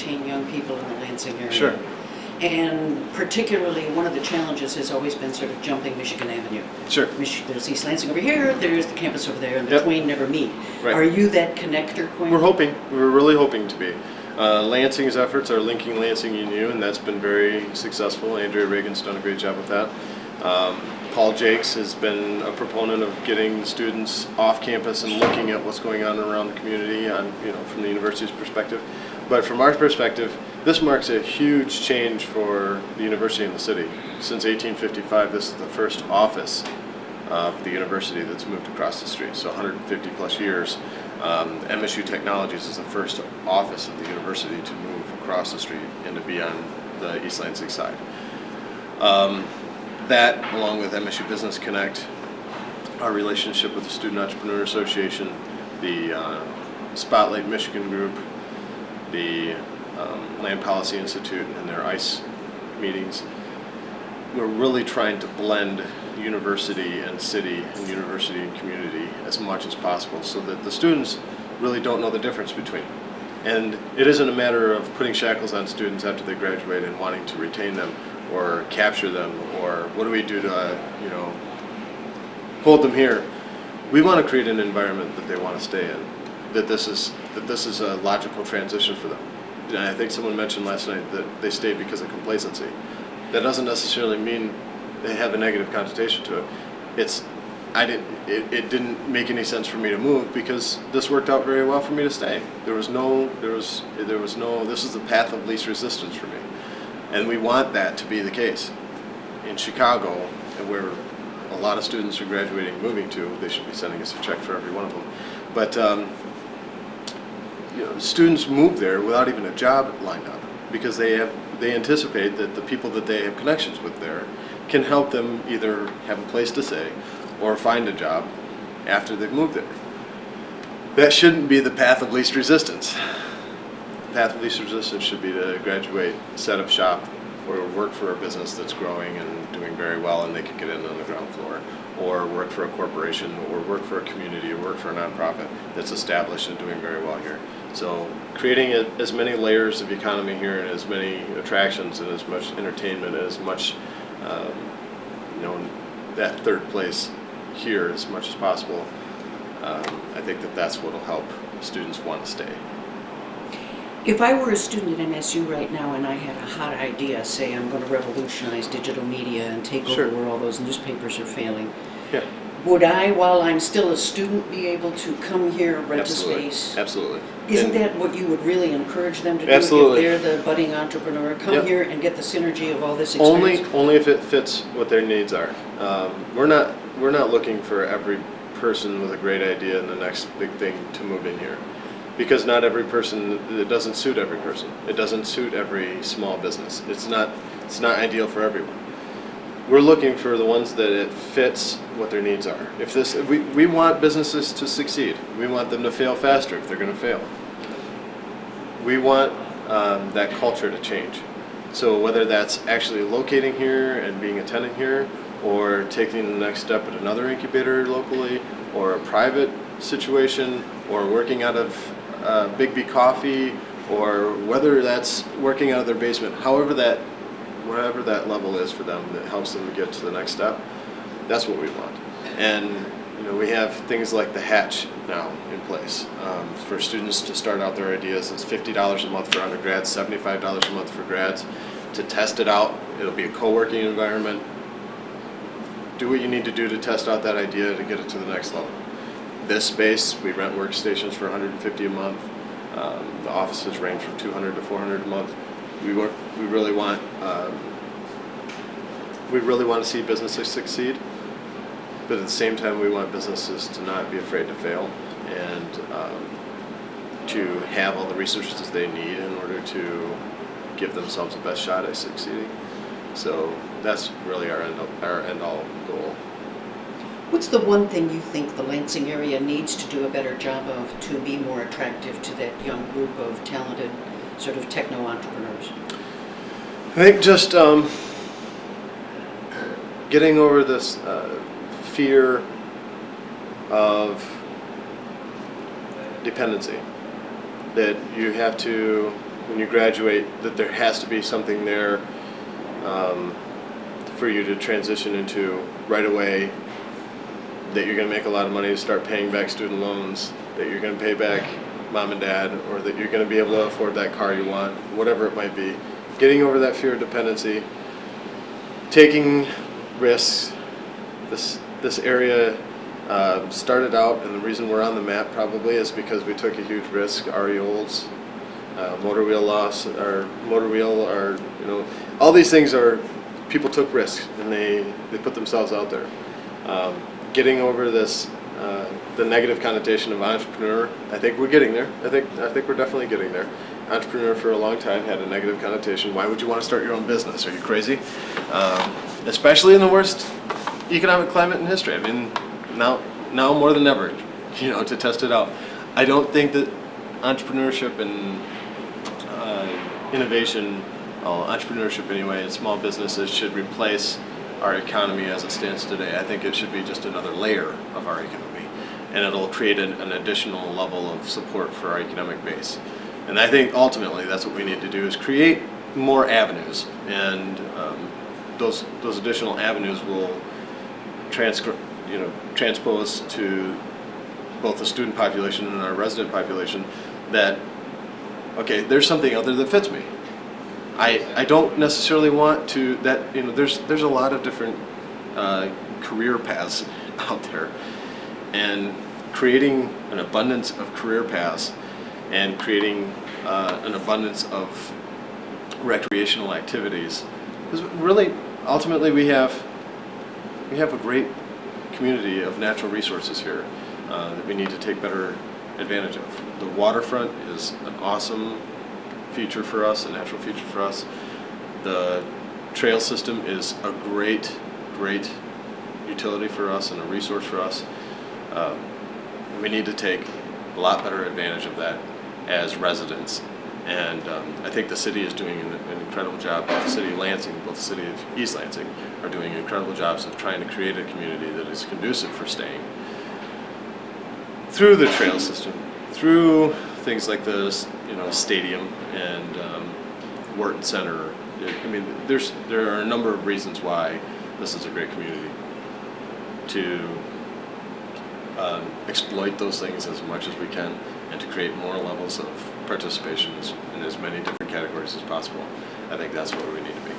retain young people in the Lansing area. Sure. And particularly, one of the challenges has always been sort of jumping Michigan Avenue. Sure. There's East Lansing over here, there's the campus over there, and the Yep. twain never meet. Right. Are you that connector point? We're hoping. We're really hoping to be. Lansing's efforts are linking Lansing and you, and that's been very successful. Andrea Reagan's done a great job with that. Paul Jakes has been a proponent of getting students off campus and looking at what's going on around the community, from the university's perspective. But from our perspective, this marks a huge change for the university and the city. Since 1855, this is the first office of the university that's moved across the street, so 150 plus years. MSU Technologies is the first office of the university to move across the street and to be on the East Lansing side. That, along with MSU Business Connect, our relationship with the Student Entrepreneur Association, the Spotlight Michigan Group, the Land Policy Institute and their ICE meetings, we're really trying to blend university and city and university and community as much as possible so that the students really don't know the difference between. And it isn't a matter of putting shackles on students after they graduate and wanting to retain them or capture them, or what do we do to hold them here. We want to create an environment that they want to stay in, that this is a logical transition for them. And I think someone mentioned last night that they stayed because of complacency. That doesn't necessarily mean they have a negative connotation to it. It didn't make any sense for me to move because this worked out very well for me to stay. This is the path of least resistance for me. And we want that to be the case. In Chicago, where a lot of students are graduating and moving to, they should be sending us a check for every one of them. But students move there without even a job lined up because they anticipate that the people that they have connections with there can help them either have a place to stay or find a job after they've moved there. That shouldn't be the path of least resistance. The path of least resistance should be to graduate, set up shop, or work for a business that's growing and doing very well and they can get in on the ground floor, or work for a corporation, or work for a community, or work for a nonprofit that's established and doing very well here. So creating as many layers of economy here and as many attractions and as much entertainment and as much, that third place here as much as possible, I think that's what will help students want to stay. If I were a student at MSU right now and I had a hot idea, say I'm going to revolutionize digital media and take Sure. over where all those newspapers are failing, Yeah, would I, while I'm still a student, be able to come here, rent absolutely. a space? Absolutely. Isn't And that what you would really encourage them to do? Absolutely. If they're the budding entrepreneur, come Yep. here and get the synergy of all this experience? only if it fits what their needs are. We're not looking for every person with a great idea and the next big thing to move in here, because not every person, it doesn't suit every person. It doesn't suit every small business. It's not ideal for everyone. We're looking for the ones that it fits what their needs are. If we want businesses to succeed. We want them to fail faster if they're going to fail. We want that culture to change. So whether that's actually locating here and being a tenant here, or taking the next step at another incubator locally, or a private situation, or working out of Big B Coffee, or whether that's working out of their basement, whatever that level is for them that helps them to get to the next step, that's what we want. And we have things like the Hatch now in place for students to start out their ideas. It's $50 a month for undergrads, $75 a month for grads. To test it out, it'll be a co-working environment. Do what you need to do to test out that idea to get it to the next level. This space, we rent workstations for $150 a month. The offices range from $200 to $400 a month. We really want to see businesses succeed, but at the same time, we want businesses to not be afraid to fail and to have all the resources they need in order to give themselves the best shot at succeeding. So that's really our end-all goal. What's the one thing you think the Lansing area needs to do a better job of to be more attractive to that young group of talented sort of techno-entrepreneurs? I think just getting over this fear of dependency, that you have to when you graduate, that there has to be something there for you to transition into right away, that you're going to make a lot of money to start paying back student loans, that you're going to pay back mom and dad, or that you're going to be able to afford that car you want, whatever it might be. Getting over that fear of dependency, taking risks. This area started out, and the reason we're on the map probably is because we took a huge risk. Ari Olds, motor wheel loss, or all these things are, people took risks and they put themselves out there. Getting over this, the negative connotation of entrepreneur, I think we're getting there. I think we're definitely getting there. Entrepreneur for a long time had a negative connotation. Why would you want to start your own business? Are you crazy? Especially in the worst economic climate in history. I mean, now more than ever, to test it out. I don't think that entrepreneurship and innovation, entrepreneurship anyway, and small businesses should replace our economy as it stands today. I think it should be just another layer of our economy, and it'll create an additional level of support for our economic base. And I think ultimately that's what we need to do, is create more avenues, and those additional avenues will transpose to both the student population and our resident population that, okay, there's something other that fits me. I don't necessarily want to, there's a lot of different career paths out there, and creating an abundance of career paths and creating an abundance of recreational activities, because really ultimately we have a great community of natural resources here that we need to take better advantage of. The waterfront is an awesome feature for us, a natural feature for us. The trail system is a great utility for us and a resource for us. We need to take a lot better advantage of that as residents. And I think the city is doing an incredible job. Both the city of Lansing, both the city of East Lansing are doing incredible jobs of trying to create a community that is conducive for staying. Through the trail system, through things like the stadium and Wharton Center. I mean, there are a number of reasons why this is a great community to exploit those things as much as we can, and to create more levels of participation in as many different categories as possible. I think that's where we need to be.